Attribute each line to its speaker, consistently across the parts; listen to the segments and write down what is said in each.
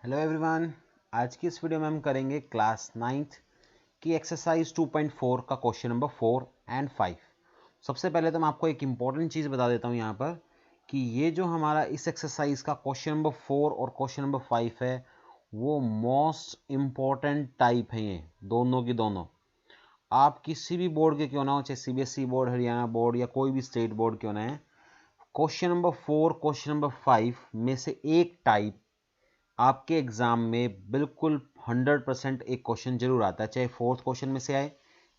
Speaker 1: Hello everyone, आज की इस वीडियो में हम करेंगे क्लास 9th की एक्सरसाइज 2.4 का क्वेश्चन नंबर 4 एंड 5। सबसे पहले तो मैं आपको एक इम्पॉर्टेंट चीज़ बता देता हूँ यहाँ पर कि ये जो हमारा इस एक्सरसाइज का क्वेश्चन नंबर 4 और क्वेश्चन नंबर 5 है वो मोस्ट इम्पॉर्टेंट टाइप है। ये दोनों की दोनों आप किसी भी बोर्ड के क्यों ना हो, चाहे सीबीएसई बोर्ड, हरियाणा बोर्ड या कोई भी स्टेट बोर्ड क्यों ना है, क्वेश्चन नंबर 4 क्वेश्चन नंबर 5 में से एक टाइप आपके एग्जाम में बिल्कुल 100% एक क्वेश्चन जरूर आता है, चाहे फोर्थ क्वेश्चन में से आए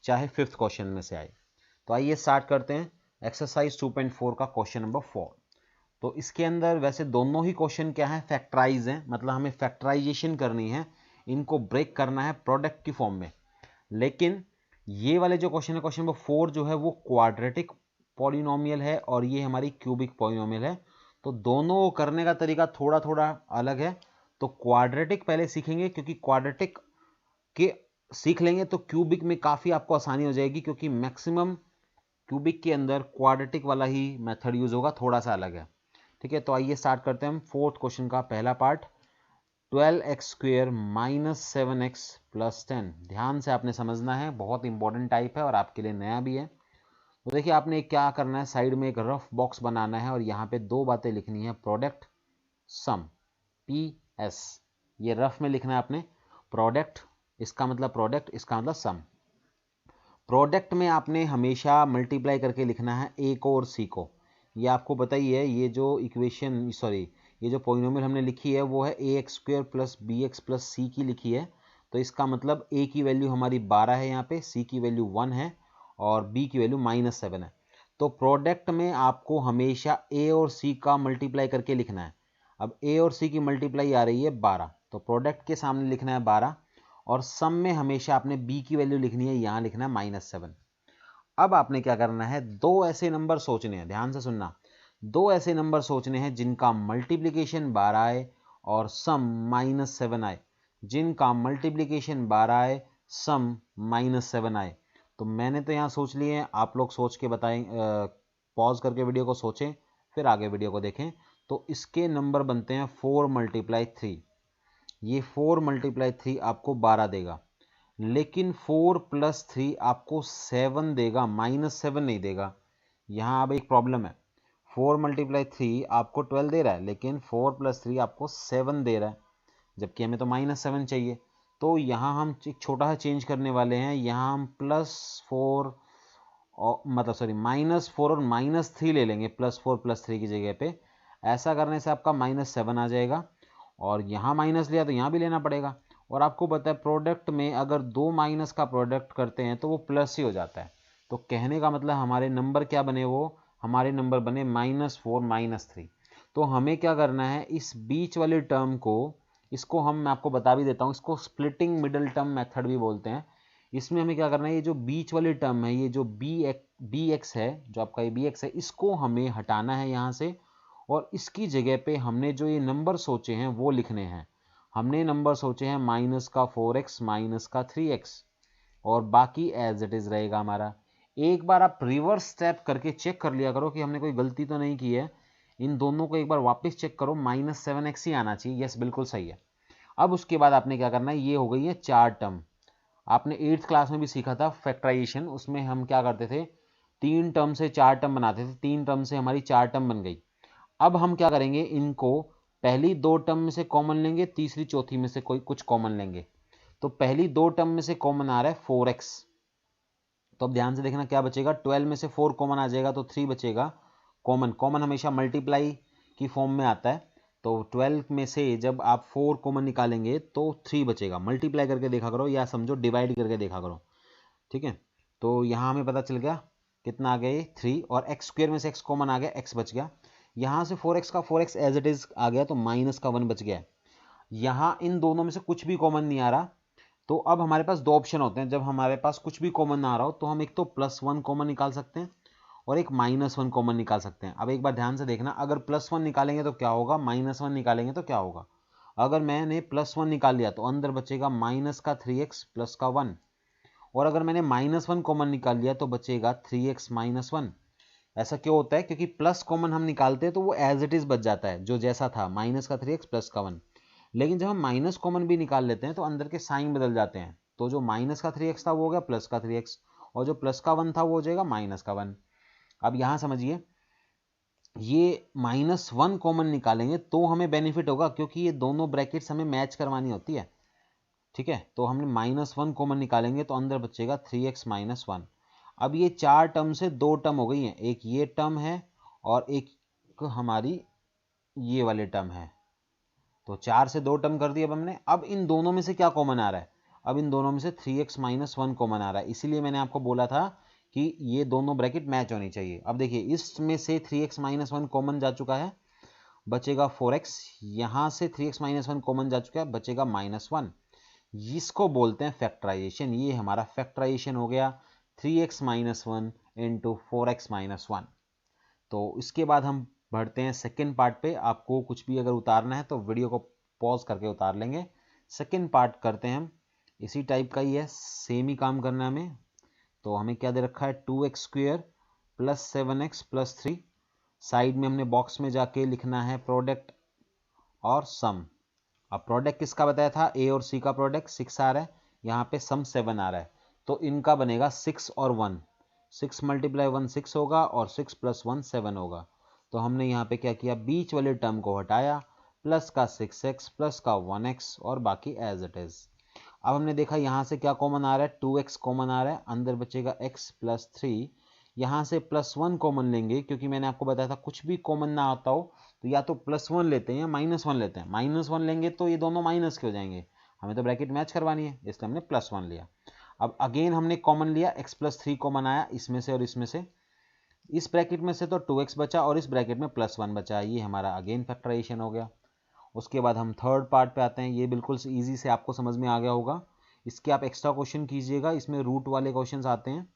Speaker 1: चाहे फिफ्थ क्वेश्चन में से आए। तो आइए स्टार्ट करते हैं एक्सरसाइज 2.4 का क्वेश्चन नंबर 4। तो इसके अंदर वैसे दोनों ही क्वेश्चन क्या है, फैक्टराइज हैं, मतलब हमें फैक्टराइजेशन करनी है, इनको ब्रेक करना है प्रोडक्ट की फॉर्म में। लेकिन ये वाले जो क्वेश्चन है, क्वेश्चन नंबर 4 जो है वो क्वाड्रेटिक पॉलिनोमियल है और ये हमारी क्यूबिक पॉलिनोमियल है। तो दोनों को करने का तरीका थोड़ा थोड़ा अलग है। तो क्वाड्रेटिक पहले सीखेंगे, क्योंकि क्वाड्रेटिक के सीख लेंगे तो क्यूबिक में काफ़ी आपको आसानी हो जाएगी, क्योंकि मैक्सिमम क्यूबिक के अंदर क्वाड्रेटिक वाला ही मेथड यूज होगा, थोड़ा सा अलग है। ठीक है, तो आइए स्टार्ट करते हैं हम फोर्थ क्वेश्चन का पहला part. 12x² minus 7x plus 10। ध्यान से आपने समझना है, बहुत इंपॉर्टेंट टाइप है और आपके लिए नया भी है। तो देखिए आपने क्या करना है, साइड में एक रफ बॉक्स बनाना है और यहाँ पे दो बातें लिखनी है, प्रोडक्ट सम, PS। ये रफ में लिखना है आपने। प्रोडक्ट इसका मतलब प्रोडक्ट, इसका मतलब सम। प्रोडक्ट में आपने हमेशा मल्टीप्लाई करके लिखना है ए को और सी को। ये आपको पता ही है, ये जो इक्वेशन ये जो पॉलिनोमियल हमने लिखी है वो है ax² प्लस bx प्लस सी की लिखी है। तो इसका मतलब a की वैल्यू हमारी 12 है, यहाँ पे c की वैल्यू 1 है और b की वैल्यू -7 है। तो प्रोडक्ट में आपको हमेशा a और c का मल्टीप्लाई करके लिखना है। अब a और c की मल्टीप्लाई आ रही है 12, तो प्रोडक्ट के सामने लिखना है 12 और सम में हमेशा आपने b की वैल्यू लिखनी है, यहां लिखना है -7। अब आपने क्या करना है, दो ऐसे नंबर सोचने हैं, ध्यान से सुनना। दो ऐसे नंबर सोचने हैं जिनका मल्टीप्लीकेशन 12 आए और सम -7 आए। जिनका मल्टीप्लीकेशन 12 आए, सम -7 आए। तो मैंने तो यहाँ सोच लिए हैं, आप लोग सोच के बताएं, पॉज करके वीडियो को सोचें फिर आगे वीडियो को देखें। तो इसके नंबर बनते हैं 4 × 3। ये 4 × 3 आपको 12 देगा, लेकिन 4 + 3 आपको 7 देगा, -7 नहीं देगा। यहाँ अब एक प्रॉब्लम है, 4 × 3 आपको 12 दे रहा है, लेकिन 4 + 3 आपको 7 दे रहा है, जबकि हमें तो -7 चाहिए। तो यहाँ हम एक छोटा सा चेंज करने वाले हैं, यहाँ हम +4 और -4 और -3 ले लेंगे, +4 + 3 की जगह पे। ऐसा करने से आपका -7 आ जाएगा और यहाँ माइनस लिया तो यहाँ भी लेना पड़ेगा। और आपको पता है प्रोडक्ट में अगर दो माइनस का प्रोडक्ट करते हैं तो वो प्लस ही हो जाता है। तो कहने का मतलब हमारे नंबर क्या बने, वो हमारे नंबर बने -4 -3। तो हमें क्या करना है, इस बीच वाले टर्म को, इसको मैं आपको बता भी देता हूँ, इसको स्प्लिटिंग मिडल टर्म मेथड भी बोलते हैं। इसमें हमें क्या करना है, ये जो बीच वाली टर्म है, ये जो बी एक्स है, जो आपका ये बी एक्स है, इसको हमें हटाना है यहाँ से और इसकी जगह पे हमने जो ये नंबर सोचे हैं वो लिखने हैं। हमने नंबर सोचे हैं -4x -3x और बाकी एज इट इज रहेगा हमारा। एक बार आप रिवर्स स्टेप करके चेक कर लिया करो कि हमने कोई गलती तो नहीं की है। इन दोनों को एक बार वापस चेक करो, -7x ही आना चाहिए। यस, बिल्कुल सही है। अब उसके बाद आपने क्या करना है, ये हो गई है 4 टर्म। आपने 8th क्लास में भी सीखा था फैक्टराइजेशन, उसमें हम क्या करते थे, 3 टर्म से 4 टर्म बनाते थे, 3 टर्म से हमारी 4 टर्म बन गई। अब हम क्या करेंगे, इनको पहली 2 टर्म में से कॉमन लेंगे, तीसरी चौथी में से कोई कुछ कॉमन लेंगे। तो पहली 2 टर्म में से कॉमन आ रहा है 4x। तो अब ध्यान से देखना क्या बचेगा, 12 में से 4 कॉमन आ जाएगा तो 3 बचेगा। कॉमन कॉमन हमेशा मल्टीप्लाई की फॉर्म में आता है। तो 12 में से जब आप 4 कॉमन निकालेंगे तो 3 बचेगा। मल्टीप्लाई करके देखा करो या समझो डिवाइड करके देखा करो, ठीक है। तो यहाँ हमें पता चल गया कितना आ गया, ये 3, और x² में से x कॉमन आ गया, x बच गया। यहाँ से 4x का 4x एज इट इज आ गया, तो -1 बच गया है। यहाँ इन दोनों में से कुछ भी कॉमन नहीं आ रहा। तो अब हमारे पास दो ऑप्शन होते हैं, जब हमारे पास कुछ भी कॉमन ना आ रहा हो तो हम एक तो +1 कॉमन निकाल सकते हैं और एक -1 कॉमन निकाल सकते हैं। अब एक बार ध्यान से देखना, अगर +1 निकालेंगे तो क्या होगा, -1 निकालेंगे तो क्या होगा। अगर मैंने +1 निकाल लिया तो अंदर बचेगा -3x प्लस का 1, और अगर मैंने -1 कॉमन निकाल लिया तो बचेगा 3x -1। ऐसा क्यों होता है, क्योंकि प्लस कॉमन हम निकालते हैं तो वो एज इट इज बच जाता है, जो जैसा था, -3x प्लस का 1। लेकिन जब हम माइनस कॉमन भी निकाल लेते हैं तो अंदर के साइन बदल जाते हैं, तो जो माइनस का 3x था वो हो गया प्लस का 3x, और जो प्लस का 1 था वो हो जाएगा माइनस का 1। अब यहां समझिए, ये -1 कॉमन निकालेंगे तो हमें बेनिफिट होगा, क्योंकि ये दोनों ब्रैकेट्स हमें मैच करवानी होती है, ठीक है। तो हमने -1 कॉमन निकालेंगे तो अंदर बचेगा 3x - 1। अब ये 4 टर्म से 2 टर्म हो गई हैं, एक ये टर्म है और एक हमारी ये वाले टर्म है, तो 4 से 2 टर्म कर दिया अब हमने। अब इन दोनों में से क्या कॉमन आ रहा है? अब इन दोनों में से 3x - 1 कॉमन आ रहा है, इसीलिए मैंने आपको बोला था कि ये दोनों ब्रैकेट मैच होनी चाहिए। अब देखिए, इसमें से 3x - 1 कॉमन जा चुका है, बचेगा 4x। यहां से 3x - 1 कॉमन जा चुका है, बचेगा -1। इसको बोलते हैं फैक्टराइजेशन। ये हमारा फैक्टराइजेशन हो गया 3x - 1 इंटू 4x - 1। तो इसके बाद हम बढ़ते हैं सेकेंड पार्ट पे। आपको कुछ भी अगर उतारना है तो वीडियो को पॉज करके उतार लेंगे। सेकेंड पार्ट करते हैं हम, इसी टाइप का ही है, सेम ही काम करना है हमें। तो हमें क्या दे रखा है, 2x² + 7x + 3। साइड में हमने बॉक्स में जाके लिखना है प्रोडक्ट और सम। अब प्रोडक्ट किसका बताया था, ए और सी का प्रोडक्ट 6 आ रहा है, यहाँ पे सम 7 आ रहा है, तो इनका बनेगा 6 और 1। 6 × 1 6 होगा और 6 + 1 7 होगा। तो हमने यहाँ पे क्या किया, बीच वाले टर्म को हटाया, प्लस का 6x प्लस का 1x और बाकी एज इट इज। अब हमने देखा यहाँ से क्या कॉमन आ रहा है, 2x कॉमन आ रहा है, अंदर बचेगा x + 3। यहाँ से +1 कॉमन लेंगे, क्योंकि मैंने आपको बताया था कुछ भी कॉमन ना आता हो तो या तो +1 लेते हैं या -1 लेते हैं। -1 लेंगे तो ये दोनों माइनस के हो जाएंगे, हमें तो ब्रैकेट मैच करवानी है, इसलिए हमने +1 लिया। अब अगेन हमने कॉमन लिया, x + 3 कॉमन आया इसमें से और इसमें से, इस ब्रैकेट में से तो 2x बचा और इस ब्रैकेट में +1 बचा, ये हमारा अगेन फैक्टराइजेशन हो गया। उसके बाद हम थर्ड पार्ट पे आते हैं, ये बिल्कुल ईजी से आपको समझ में आ गया होगा। इसके आप एक्स्ट्रा क्वेश्चन कीजिएगा, इसमें रूट वाले क्वेश्चन आते हैं,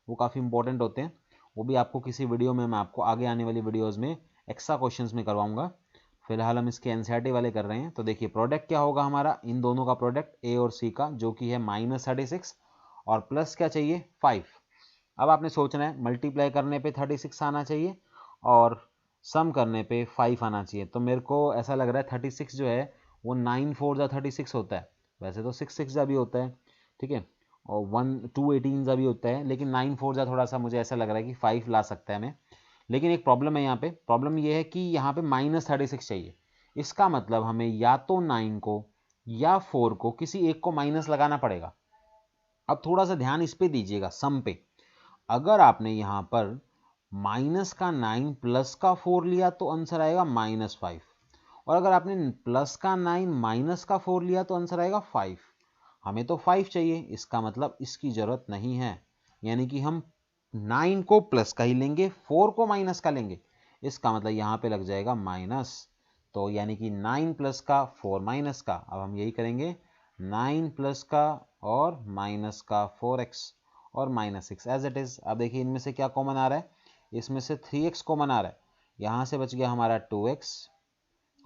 Speaker 1: वो काफ़ी इंपॉर्टेंट होते हैं, वो भी आपको किसी वीडियो में मैं आपको आगे आने वाली वीडियोज़ में एक्स्ट्रा क्वेश्चन में करवाऊंगा। फिलहाल हम इसके एनसीईआरटी वाले कर रहे हैं। तो देखिए, प्रोडक्ट क्या होगा हमारा, इन दोनों का प्रोडक्ट ए और सी का, जो कि है -36 और प्लस क्या चाहिए 5। अब आपने सोचना है मल्टीप्लाई करने पे 36 आना चाहिए और सम करने पे 5 आना चाहिए। तो मेरे को ऐसा लग रहा है 36 जो है वो 9 4 जा 36 होता है, वैसे तो 6 6 जा भी होता है, ठीक है, और 1 2 18 जा भी होता है, लेकिन 9 4 जा थोड़ा सा मुझे ऐसा लग रहा है कि 5 ला सकता है हमें। लेकिन एक प्रॉब्लम है यहाँ पे, प्रॉब्लम ये है कि यहाँ पे -36 चाहिए। इसका मतलब हमें या तो 9 को या 4 को किसी एक को माइनस लगाना पड़ेगा। अब थोड़ा सा ध्यान इस पे दीजिएगा, सम पे। अगर आपने यहां पर माइनस का 9 प्लस का 4 लिया तो आंसर आएगा -5, और अगर आपने प्लस का 9 माइनस का 4 लिया तो आंसर आएगा 5। हमें तो 5 चाहिए, इसका मतलब इसकी जरूरत नहीं है, यानी कि हम 9 को प्लस का ही लेंगे, 4 को माइनस का लेंगे, इसका मतलब यहां पे लग जाएगा माइनस। तो यानी कि 9 प्लस का 4 माइनस का, अब हम यही करेंगे, 9 प्लस का और माइनस का 4x और -6 एज इट इज। अब देखिए, इनमें से क्या कॉमन आ रहा है, इसमें से 3x कॉमन आ रहा है, यहां से बच गया हमारा 2x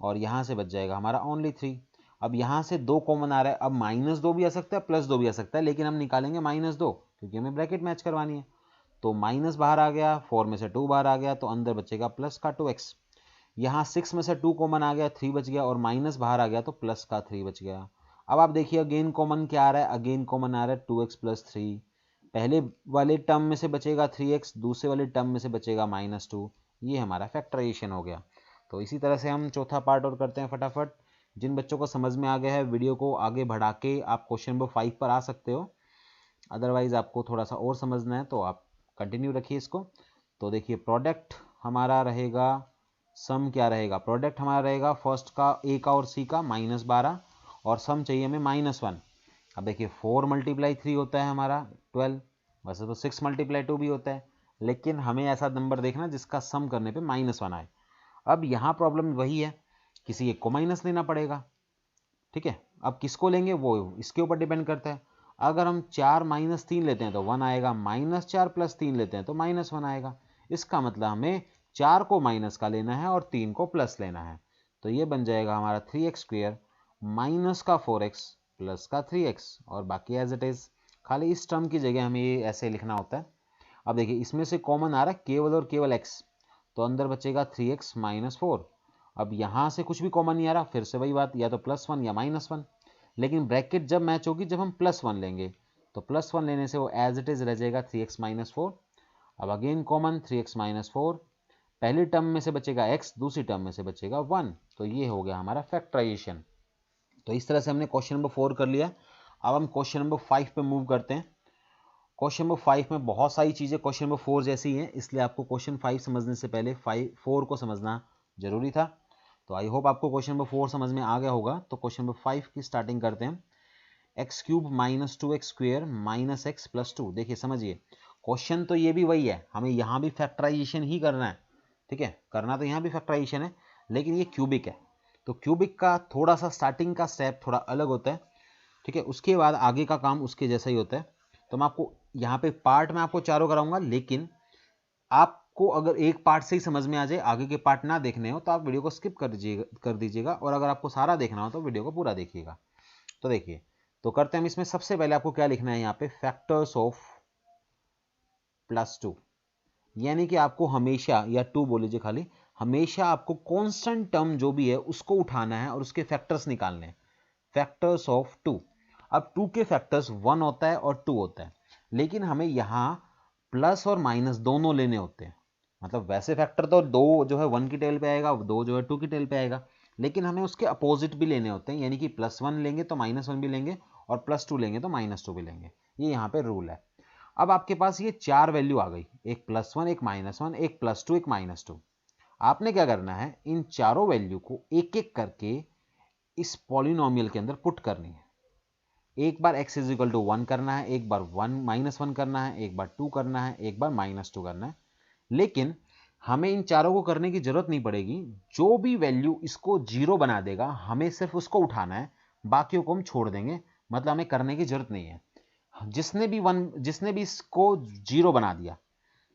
Speaker 1: और यहां से बच जाएगा हमारा ओनली 3। अब यहां से 2 कॉमन आ रहा है, अब -2 भी आ सकता है, +2 भी आ सकता है, लेकिन हम निकालेंगे -2 क्योंकि हमें ब्रैकेट मैच करवानी है। तो माइनस बाहर आ गया, 4 में से 2 बाहर आ गया, तो अंदर बचेगा प्लस का 2x। यहाँ 6 में से 2 कॉमन आ गया, 3 बच गया, और माइनस बाहर आ गया तो प्लस का 3 बच गया। अब आप देखिए अगेन कॉमन क्या आ रहा है, अगेन कॉमन आ रहा है 2x + 3। पहले वाले टर्म में से बचेगा 3x, दूसरे वाले टर्म में से बचेगा -2। ये हमारा फैक्टराइजेशन हो गया। तो इसी तरह से हम चौथा पार्ट और करते हैं फटाफट। जिन बच्चों को समझ में आ गया है, वीडियो को आगे बढ़ा के आप क्वेश्चन नंबर 5 पर आ सकते हो, अदरवाइज आपको थोड़ा सा और समझना है तो आप कंटिन्यू रखिए इसको। तो देखिए, प्रोडक्ट हमारा रहेगा, सम क्या रहेगा, प्रोडक्ट हमारा रहेगा फर्स्ट का ए का और सी का -12, और सम चाहिए हमें -1। अब देखिए, 4 × 3 होता है हमारा 12, वैसे तो 6 × 2 भी होता है, लेकिन हमें ऐसा नंबर देखना जिसका सम करने पे -1 आए। अब यहाँ प्रॉब्लम वही है, किसी एक को माइनस लेना पड़ेगा, ठीक है। अब किसको लेंगे वो इसके ऊपर डिपेंड करता है। अगर हम 4 - 3 लेते हैं तो 1 आएगा, -4 + 3 लेते हैं तो -1 आएगा। इसका मतलब हमें 4 को माइनस का लेना है और 3 को प्लस लेना है। तो ये बन जाएगा हमारा 3x² माइनस का 4x प्लस का 3x, और बाकी एज इट इज। खाली इस टर्म की जगह हमें ये ऐसे लिखना होता है। अब देखिए, इसमें से कॉमन आ रहा है केवल और केवल x, तो अंदर बचेगा 3x - 4, अब यहाँ से कुछ भी कॉमन नहीं आ रहा, फिर से वही बात, या तो +1 या -1, लेकिन ब्रैकेट जब मैच होगी जब हम +1 लेंगे, तो +1 लेने से वो एज इट इज रह जाएगा 3x - 4। अब अगेन कॉमन 3x - 4, पहली टर्म में से बचेगा x, दूसरी टर्म में से बचेगा 1, तो ये हो गया हमारा फैक्टराइजेशन। तो इस तरह से हमने क्वेश्चन नंबर 4 कर लिया। अब हम क्वेश्चन नंबर 5 पे मूव करते हैं। क्वेश्चन नंबर 5 में बहुत सारी चीज़ें क्वेश्चन नंबर 4 जैसी हैं, इसलिए आपको क्वेश्चन 5 समझने से पहले 4 को समझना जरूरी था। तो आई होप आपको क्वेश्चन नंबर 4 समझ में आ गया होगा। तो क्वेश्चन नंबर 5 की स्टार्टिंग करते हैं। x³ - 2x² - x + 2। देखिए समझिए, क्वेश्चन तो ये भी वही है, हमें यहाँ भी फैक्टराइजेशन ही करना है, ठीक है, करना तो यहाँ भी फैक्टराइजेशन है, लेकिन ये क्यूबिक है, तो क्यूबिक का थोड़ा सा स्टार्टिंग का स्टेप थोड़ा अलग होता है, ठीक है, उसके बाद आगे का काम उसके जैसा ही होता है। तो मैं आपको यहाँ पे पार्ट में आपको चारों कराऊंगा, लेकिन आपको अगर एक पार्ट से ही समझ में आ जाए, आगे के पार्ट ना देखने हो, तो आप वीडियो को स्किप कर दीजिएगा, और अगर आपको सारा देखना हो तो वीडियो को पूरा देखिएगा। तो देखिए, तो करते हैं हम इसमें। सबसे पहले आपको क्या लिखना है यहाँ पे, फैक्टर्स ऑफ +2, यानी कि आपको हमेशा, या 2 बोल लीजिए खाली, हमेशा आपको कांस्टेंट टर्म जो भी है उसको उठाना है और उसके फैक्टर्स निकालने हैं। Factors of 2। अब 2 के फैक्टर्स 1 होता है और 2 होता है, लेकिन हमें यहां प्लस और माइनस दोनों लेने होते हैं। मतलब वैसे फैक्टर तो 2 जो है 1 की टेल पे आएगा, 2 जो है 2 की टेल पे आएगा, लेकिन हमें उसके अपोजिट भी लेने होते हैं, यानी कि +1 लेंगे तो -1 भी लेंगे, और +2 लेंगे तो -2 भी लेंगे। ये यहाँ पे रूल है। अब आपके पास ये 4 वैल्यू आ गई, एक +1, एक -1, एक +2, एक -2। आपने क्या करना है, इन चारों वैल्यू को एक एक करके इस पॉलिनोमियल के अंदर पुट करनी है। एक बार x = 1 करना है, एक बार -1 करना है, एक बार 2 करना है, एक बार -2 करना है। लेकिन हमें इन चारों को करने की जरूरत नहीं पड़ेगी, जो भी वैल्यू इसको 0 बना देगा हमें सिर्फ उसको उठाना है, बाकियों को हम छोड़ देंगे, मतलब हमें करने की जरूरत नहीं है। जिसने भी इसको 0 बना दिया,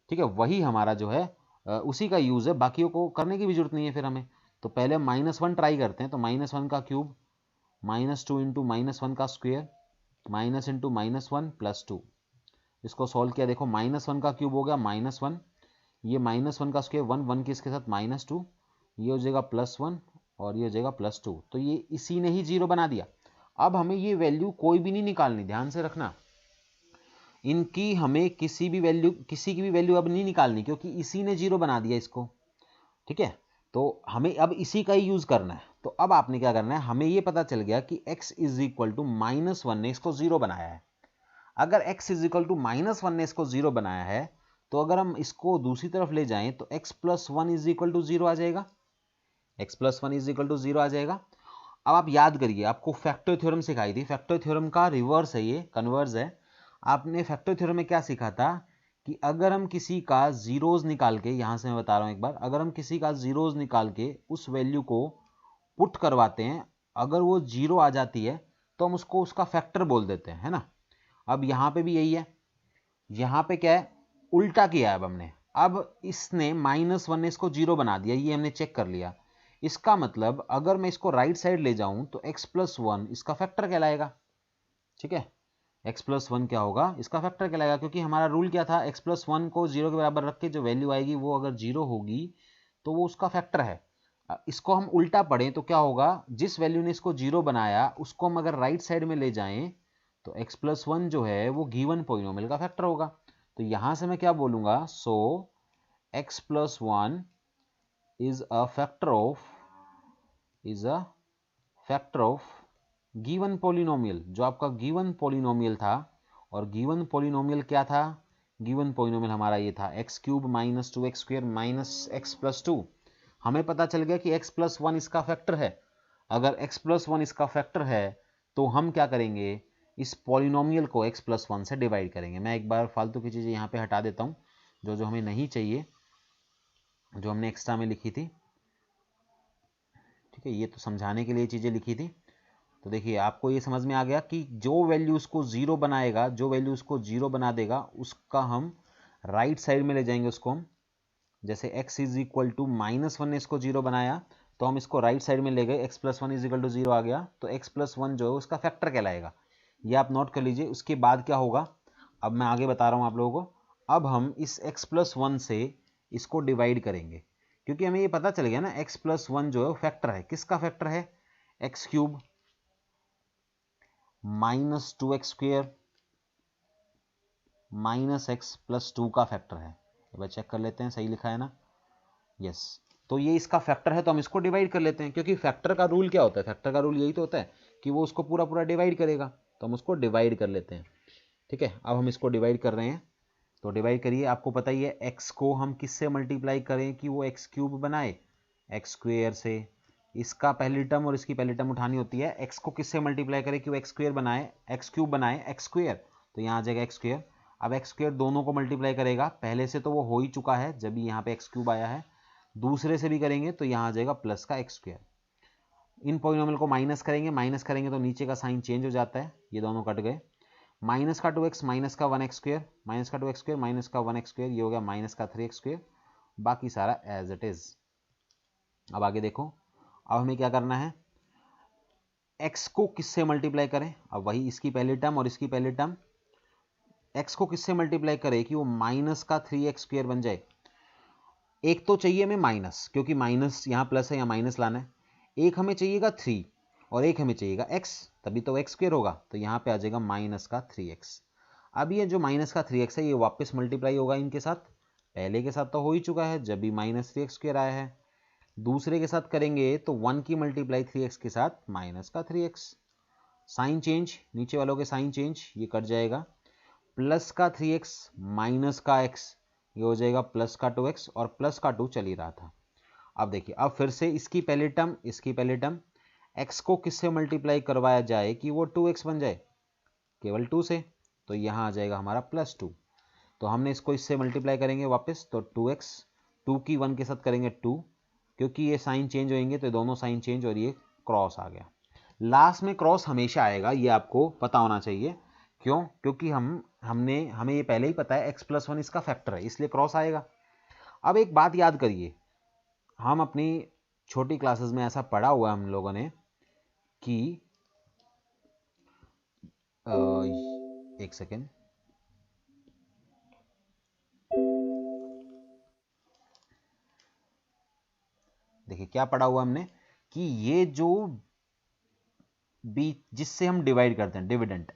Speaker 1: ठीक है, वही हमारा जो है उसी का यूज है, बाकियों को करने की भी जरूरत नहीं है फिर हमें। तो पहले -1 ट्राई करते हैं। तो -1 का क्यूब, -2 इंटू -1 का स्क्वायर, माइनस इंटू -1 + 2। इसको सॉल्व किया, देखो -1 का क्यूब हो गया -1, ये -1 का स्क्वायर 1, 1 किसके साथ -2, ये हो जाएगा +1 और ये हो जाएगा +2। तो ये इसी ने ही 0 बना दिया। अब हमें ये वैल्यू कोई भी नहीं निकालनी, ध्यान से रखना, इनकी हमें किसी की भी वैल्यू अब नहीं निकालनी, क्योंकि इसी ने 0 बना दिया इसको, ठीक है। तो हमें अब इसी का ही यूज करना है। तो अब आपने क्या करना है, हमें ये पता चल गया कि x = -1 ने इसको 0 बनाया है। अगर x = -1 ने इसको 0 बनाया है, तो अगर हम इसको दूसरी तरफ ले जाएं तो x + 1 = 0 आ जाएगा, x + 1 = 0 आ जाएगा। अब आप याद करिए, आपको फैक्टर थ्योरम सिखाई थी, फैक्टर थ्योरम का रिवर्स है, ये कन्वर्स है। आपने फैक्टर थ्योरम में क्या सीखा था कि अगर हम किसी का जीरोज निकाल के, यहां से मैं बता रहा हूं एक बार, अगर हम किसी का जीरोज निकाल के उस वैल्यू को पुट करवाते हैं, अगर वो 0 आ जाती है तो हम उसको उसका फैक्टर बोल देते हैं, है ना। अब यहां पे भी यही है, यहां पे क्या है, उल्टा किया है अब हमने। अब इसने -1 ने इसको 0 बना दिया, ये हमने चेक कर लिया। इसका मतलब अगर मैं इसको राइट साइड ले जाऊं तो x + 1 इसका फैक्टर कहलाएगा, ठीक है। x + 1 क्या होगा, इसका फैक्टर कहलाएगा, क्योंकि हमारा रूल क्या था, x + 1 को 0 के बराबर रख के जो वैल्यू आएगी वो अगर 0 होगी तो वो उसका फैक्टर है। इसको हम उल्टा पढ़ें तो क्या होगा, जिस वैल्यू ने इसको 0 बनाया उसको हम अगर राइट साइड में ले जाएं तो x + 1 जो है वो गिवन पॉलिनोमियल का फैक्टर होगा। तो यहां से मैं क्या बोलूंगा, सो x + 1 is a factor of given polynomial, जो आपका गिवन पॉलिनोमियल था। और गिवन पॉलिनोमियल क्या था, गिवन पॉलिनोमियल हमारा ये था x³ - 2x² - x + 2। हमें पता चल गया कि x + 1 इसका फैक्टर है। अगर x + 1 इसका फैक्टर है तो हम क्या करेंगे, इस पॉलिनोमियल को x + 1 से डिवाइड करेंगे। मैं एक बार फालतू की चीजें यहाँ पे हटा देता हूँ, जो जो हमें नहीं चाहिए, जो हमने एक्स्ट्रा में लिखी थी, ठीक है, ये तो समझाने के लिए चीजें लिखी थी। तो देखिए, आपको ये समझ में आ गया कि जो वैल्यू उसको 0 बनाएगा, जो वैल्यू उसको 0 बना देगा, उसका हम राइट साइड में ले जाएंगे उसको हम। जैसे x = -1 ने इसको 0 बनाया, तो हम इसको राइट साइड में ले गए, x + 1 = 0 आ गया, तो x + 1 जो है उसका फैक्टर कहलाएगा। ये आप नोट कर लीजिए। उसके बाद क्या होगा, अब मैं आगे बता रहा हूं आप लोगों को। अब हम इस x + 1 से इसको डिवाइड करेंगे, क्योंकि हमें ये पता चल गया ना x प्लस 1 जो है फैक्टर है, किसका फैक्टर है, x cube minus 2x square minus x plus 2 का फैक्टर है। एक बार चेक कर लेते हैं सही लिखा है ना, यस। तो ये इसका फैक्टर है तो हम इसको डिवाइड कर लेते हैं, क्योंकि फैक्टर का रूल क्या होता है, फैक्टर का रूल यही तो होता है कि वो उसको पूरा पूरा डिवाइड करेगा, तो हम उसको डिवाइड कर लेते हैं। ठीक है, अब हम इसको डिवाइड कर रहे हैं, तो डिवाइड करिए। आपको पता ही है x को हम किससे मल्टीप्लाई करें कि वो एक्स क्यूब बनाए, एक्स स्क्वेयर से। इसका पहली टर्म और इसकी पहली टर्म उठानी होती है, x को किससे मल्टीप्लाई करें कि वो एक्स स्क्वेयर बनाए, एक्स क्यूब बनाए एक्स स्क्वेयर, तो यहाँ आ जाएगा एक्स स्क्वेयर। अब एक्स स्क्वेयर दोनों को मल्टीप्लाई करेगा, पहले से तो वो हो ही चुका है जब यहाँ पे एक्स क्यूब आया है, दूसरे से भी करेंगे तो यहाँ आ जाएगा प्लस का एक्स स्क्वेयर। इन पॉलिनोमियल को माइनस करेंगे तो नीचे का साइन चेंज हो जाता है, ये दोनों कट गए। माइनस का 2x माइनस का 1x स्क्वेयर, माइनस का 2x स्क्वेयर माइनस का 1x स्क्वेयर, ये हो गया माइनस का 3x स्क्वेयर, बाकी सारा एज इट इज। अब आगे देखो, अब हमें क्या करना है, x को किससे मल्टीप्लाई करें, अब वही इसकी पहली टर्म और इसकी पहली टर्म, x को किससे मल्टीप्लाई करें कि वो माइनस का 3x स्क्वेयर बन जाए। एक तो चाहिए हमें माइनस, क्योंकि माइनस यहाँ प्लस है या माइनस लाना है, एक हमें चाहिएगा 3 और एक हमें चाहिएगा x, तभी तो x स्क्वेयर होगा, तो यहाँ पे आ जाएगा माइनस का 3x। अब ये जो माइनस का 3x है ये वापस मल्टीप्लाई होगा इनके साथ, पहले के साथ तो हो ही चुका है जब भी माइनस 3x स्क्वेयर आया है, दूसरे के साथ करेंगे तो 1 की मल्टीप्लाई 3x के साथ माइनस का 3x, साइन चेंज, नीचे वालों के साइन चेंज, ये कट जाएगा, प्लस का 3x माइनस का x, ये हो जाएगा प्लस का 2x और प्लस का 2 चल ही रहा था। अब देखिए, अब फिर से इसकी पहली टर्म इसकी पहली टर्म, x को किससे मल्टीप्लाई करवाया जाए कि वो 2x बन जाए, केवल 2 से, तो यहाँ आ जाएगा हमारा प्लस 2। तो हमने इसको इससे मल्टीप्लाई करेंगे वापस, तो 2x 2 की 1 के साथ करेंगे 2, क्योंकि ये साइन चेंज होंगे तो दोनों साइन चेंज और ये क्रॉस आ गया। लास्ट में क्रॉस हमेशा आएगा, ये आपको पता होना चाहिए, क्यों, क्योंकि हमें ये पहले ही पता है x प्लस 1 इसका फैक्टर है, इसलिए क्रॉस आएगा। अब एक बात याद करिए, हम अपनी छोटी क्लासेस में ऐसा पढ़ा हुआ है हम लोगों ने कि एक सेकेंड, देखिए क्या पढ़ा हुआ हमने कि ये जो बी जिससे हम डिवाइड करते हैं, dividend,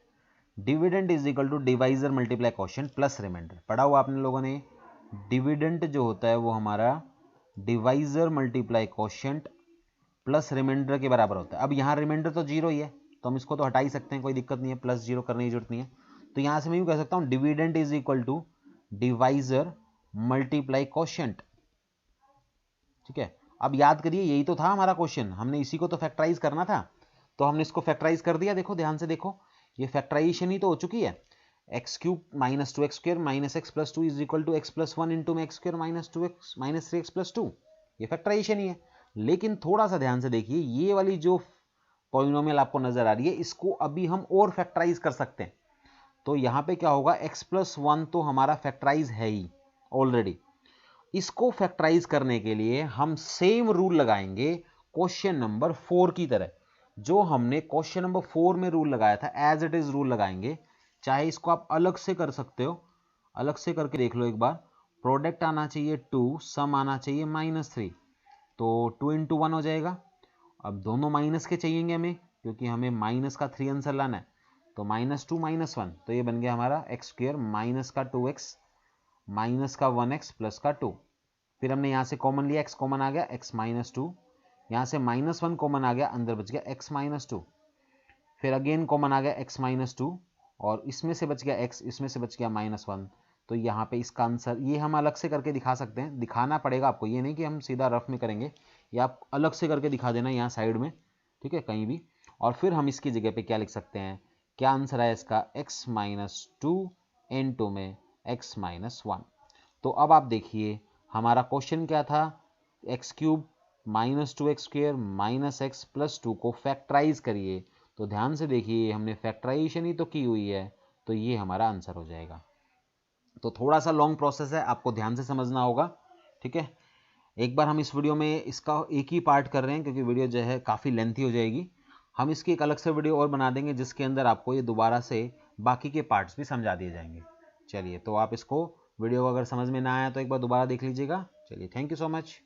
Speaker 1: dividend is equal to divisor multiply quotient plus remainder, पढ़ा हुआ आपने लोगों ने। डिविडेंड जो होता है वो हमारा divisor multiply quotient plus remainder के बराबर होता है। अब यहाँ रिमाइंडर तो जीरो ही है, तो हम इसको तो हटा ही सकते हैं, कोई दिक्कत नहीं है, प्लस जीरो करने की जरूरत नहीं है। तो यहाँ से मैं यूँ कह सकता हूँ dividend is equal to divisor multiply quotient. ठीक है, अब याद करिए यही तो था हमारा क्वेश्चन, हमने इसी को तो फैक्टराइज करना था, तो हमने इसको फैक्टराइज कर दिया। देखो ध्यान से देखो, ये फैक्टराइजेशन ही तो हो चुकी है, x cube minus 2x square minus x plus 2 is equal to x plus 1 into में एक्स स्क्वेयर माइनस 2x माइनस 3x प्लस 2, ये फैक्टराइजेशन ही है। लेकिन थोड़ा सा ध्यान से देखिए, ये वाली जो पॉलिनोमियल आपको नजर आ रही है, इसको अभी हम और फैक्टराइज कर सकते हैं। तो यहाँ पे क्या होगा, x प्लस 1 तो हमारा फैक्टराइज है ही ऑलरेडी, इसको फैक्टराइज करने के लिए हम सेम रूल लगाएंगे क्वेश्चन नंबर 4 की तरह, जो हमने क्वेश्चन नंबर 4 में रूल लगाया था, एज इट इज रूल लगाएंगे। चाहे इसको आप अलग से कर सकते हो, अलग से करके देख लो एक बार, प्रोडक्ट आना चाहिए 2, सम आना चाहिए -3, तो 2 इंटू 1 हो जाएगा। अब दोनों माइनस के चाहिएंगे हमें, क्योंकि हमें माइनस का 3 आंसर लाना है, तो -2 -1, तो ये बन गया हमारा एक्स स्क्वेयर माइनस का 2x माइनस का 1x प्लस का 2। फिर हमने यहाँ से कॉमन लिया, x कॉमन आ गया, x माइनस 2, यहाँ से -1 कॉमन आ गया, अंदर बच गया x माइनस 2, फिर अगेन कॉमन आ गया x माइनस 2, और इसमें से बच गया x, इसमें से बच गया -1। तो यहाँ पे इसका आंसर, ये हम अलग से करके दिखा सकते हैं, दिखाना पड़ेगा आपको, ये नहीं कि हम सीधा रफ में करेंगे, या आप अलग से करके दिखा देना यहाँ साइड में, ठीक है, कहीं भी। और फिर हम इसकी जगह पे क्या लिख सकते हैं, क्या आंसर है इसका, x माइनस 2 इंटू में x माइनस 1। तो अब आप देखिए हमारा क्वेश्चन क्या था, x cube minus 2x square minus x plus 2 को फैक्टराइज करिए। तो ध्यान से देखिए, हमने फैक्टराइजेशन ही तो की हुई है, तो ये हमारा आंसर हो जाएगा। तो थोड़ा सा लॉन्ग प्रोसेस है, आपको ध्यान से समझना होगा, ठीक है। एक बार हम इस वीडियो में इसका एक ही पार्ट कर रहे हैं, क्योंकि वीडियो जो है काफ़ी लेंथी हो जाएगी। हम इसकी एक अलग से वीडियो और बना देंगे, जिसके अंदर आपको ये दोबारा से बाकी के पार्ट्स भी समझा दिए जाएंगे। चलिए, तो आप इसको वीडियो अगर समझ में ना आया तो एक बार दोबारा देख लीजिएगा। चलिए, थैंक यू सो मच।